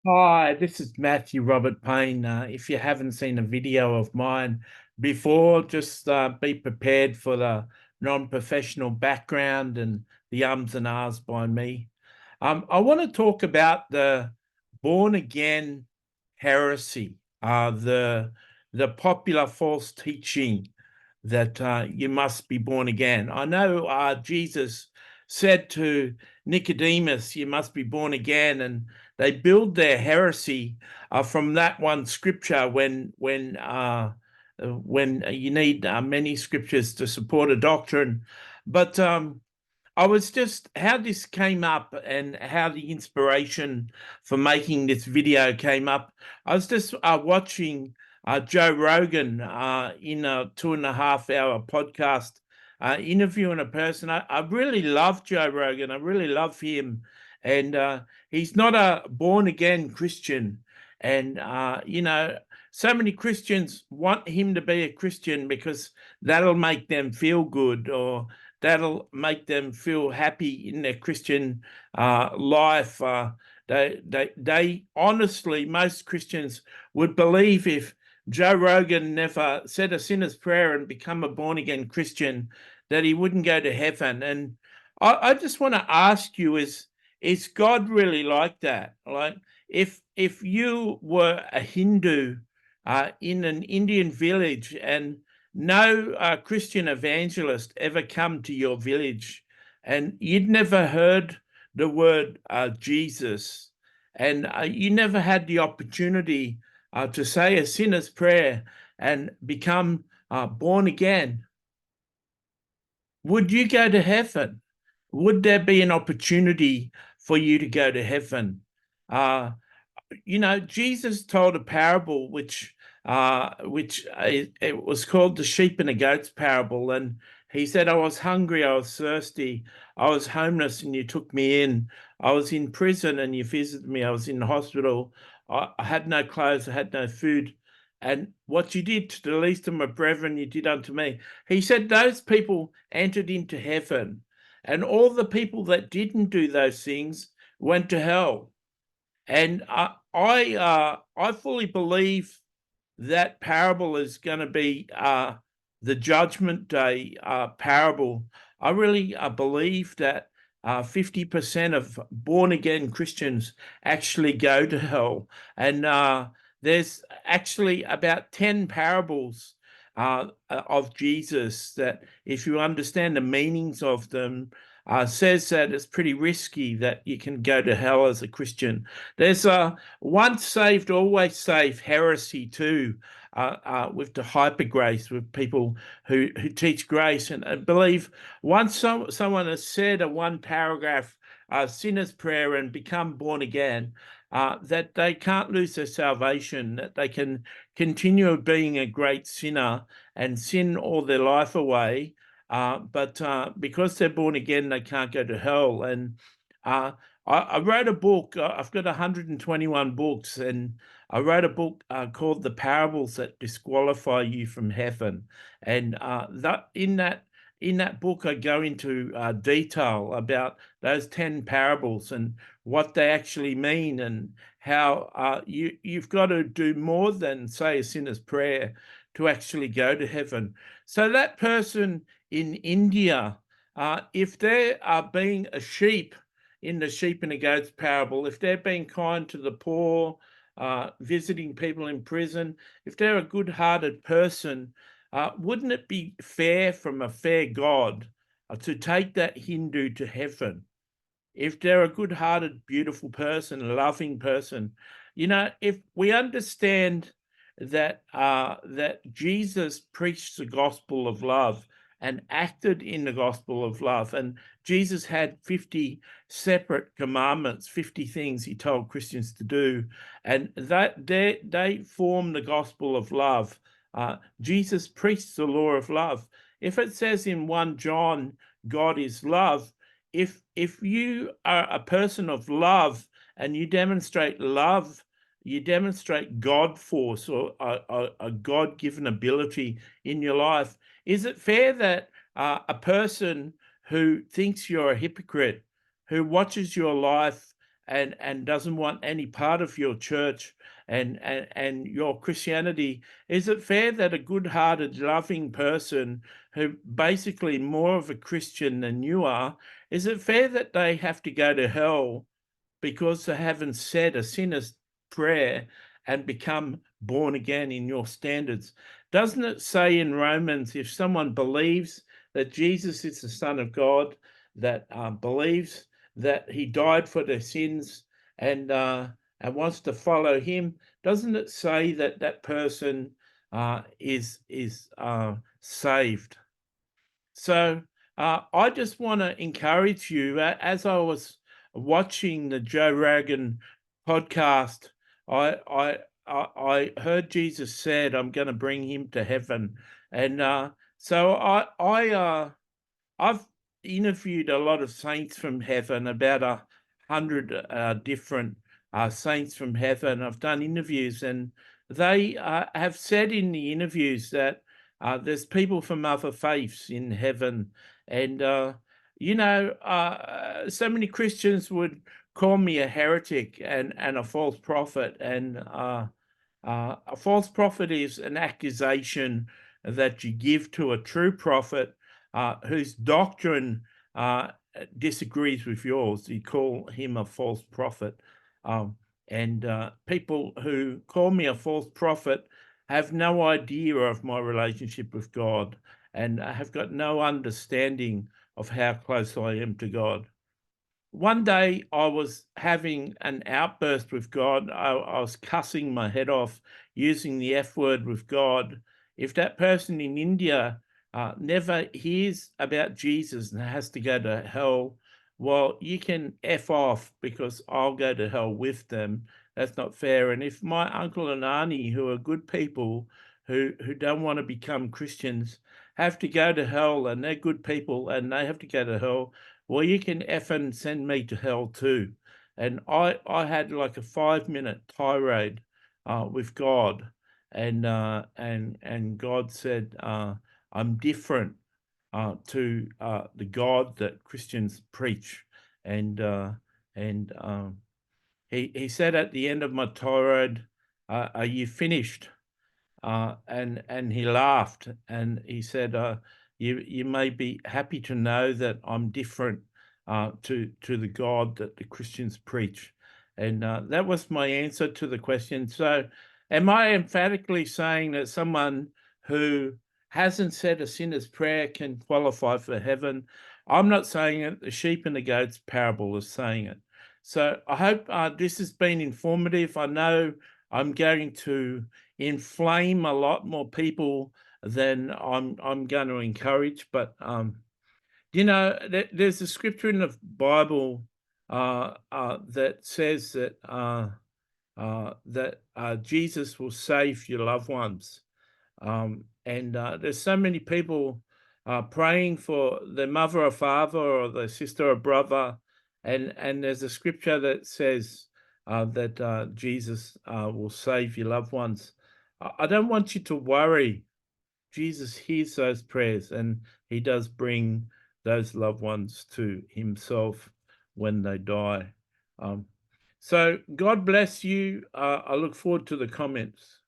Hi, this is Matthew Robert Payne. If you haven't seen a video of mine before, just be prepared for the non-professional background and the ums and ahs by me. I want to talk about the born again heresy, the popular false teaching that you must be born again. I know Jesus said to Nicodemus, "You must be born again," and they build their heresy from that one scripture when you need many scriptures to support a doctrine. But I was just how this came up and how the inspiration for making this video came up. I was just watching Joe Rogan in a 2.5 hour podcast interviewing a person. I really love Joe Rogan. I really love him. And he's not a born again Christian. And, so many Christians want him to be a Christian because that'll make them feel good, or that'll make them feel happy in their Christian life. They honestly, most Christians would believe if Joe Rogan never said a sinner's prayer and become a born again Christian, that he wouldn't go to heaven. And I just want to ask you: Is God really like that? Like, if you were a Hindu in an Indian village and no Christian evangelist ever come to your village, and you'd never heard the word Jesus, and you never had the opportunity to say a sinner's prayer and become born again, would you go to heaven? Would there be an opportunity for you to go to heaven? Uh, Jesus told a parable which it was called the sheep and the goats parable, and he said, "I was hungry, I was thirsty, I was homeless, and you took me in. I was in prison, and you visited me. I was in the hospital. I had no clothes, I had no food, and what you did to the least of my brethren, you did unto me." He said those people entered into heaven, and all the people that didn't do those things went to hell. And I fully believe that parable is going to be the Judgment Day parable. I really believe that 50% of born again Christians actually go to hell. And there's actually about 10 parables of Jesus that, if you understand the meanings of them, says that it's pretty risky that you can go to hell as a Christian. There's a once saved, always saved heresy too, with the hyper grace, with people who teach grace and believe once someone has said a one paragraph sinner's prayer and become born again, that they can't lose their salvation, that they can continue being a great sinner and sin all their life away. But because they're born again, they can't go to hell. And I wrote a book. I've got 121 books, and I wrote a book called "The Parables That Disqualify You from Heaven." And that in that book, I go into detail about those 10 parables and what they actually mean, and how you've got to do more than say a sinner's prayer to actually go to heaven. So that person in India, if they are being a sheep in the sheep and the goats parable, if they're being kind to the poor, visiting people in prison, if they're a good-hearted person, wouldn't it be fair from a fair God to take that Hindu to heaven? If they're a good-hearted, beautiful person, a loving person, if we understand that Jesus preached the gospel of love and acted in the gospel of love, and Jesus had 50 separate commandments, 50 things he told Christians to do, and that they form the gospel of love. Jesus preached the law of love. If it says in 1 John, God is love, if you are a person of love and you demonstrate love, you demonstrate God force, or a God-given ability in your life. Is it fair that a person who thinks you're a hypocrite, who watches your life and doesn't want any part of your church and your Christianity, is it fair that a good-hearted, loving person who basically more of a Christian than you are, is it fair that they have to go to hell because they haven't said a sinner's prayer and become born again in your standards? Doesn't it say in Romans, if someone believes that Jesus is the Son of God, that believes that he died for their sins and wants to follow him, doesn't it say that that person is saved? So I just want to encourage you, as I was watching the Joe Rogan podcast, I I I heard Jesus said, "I'm going to bring him to heaven," and so I've interviewed a lot of saints from heaven, about 100 different saints from heaven. I've done interviews, and they have said in the interviews that there's people from other faiths in heaven. And, so many Christians would call me a heretic and a false prophet. And a false prophet is an accusation that you give to a true prophet whose doctrine disagrees with yours. You call him a false prophet. And people who call me a false prophet have no idea of my relationship with God and have got no understanding of how close I am to God. One day I was having an outburst with God. I was cussing my head off, using the F word with God. If that person in India never hears about Jesus and has to go to hell, well, you can F off, because I'll go to hell with them. That's not fair. And if my uncle and auntie, who are good people, who don't want to become Christians, have to go to hell, and they're good people and they have to go to hell, well, you can effing send me to hell too. And I had like a 5-minute tirade with God, and God said, I'm different to the God that Christians preach. And and he said at the end of my tirade, "Are you finished?" And he laughed, and he said, "You may be happy to know that I'm different to the God that the Christians preach." And that was my answer to the question. So, am I emphatically saying that someone who hasn't said a sinner's prayer can qualify for heaven? I'm not saying it. The sheep and the goats parable is saying it. So I hope this has been informative. I know I'm going to inflame a lot more people than I'm going to encourage. But there's a scripture in the Bible that says that Jesus will save your loved ones. And there's so many people praying for their mother or father or their sister or brother, and there's a scripture that says that Jesus will save your loved ones. I don't want you to worry. Jesus hears those prayers, and he does bring those loved ones to himself when they die. So God bless you. I look forward to the comments.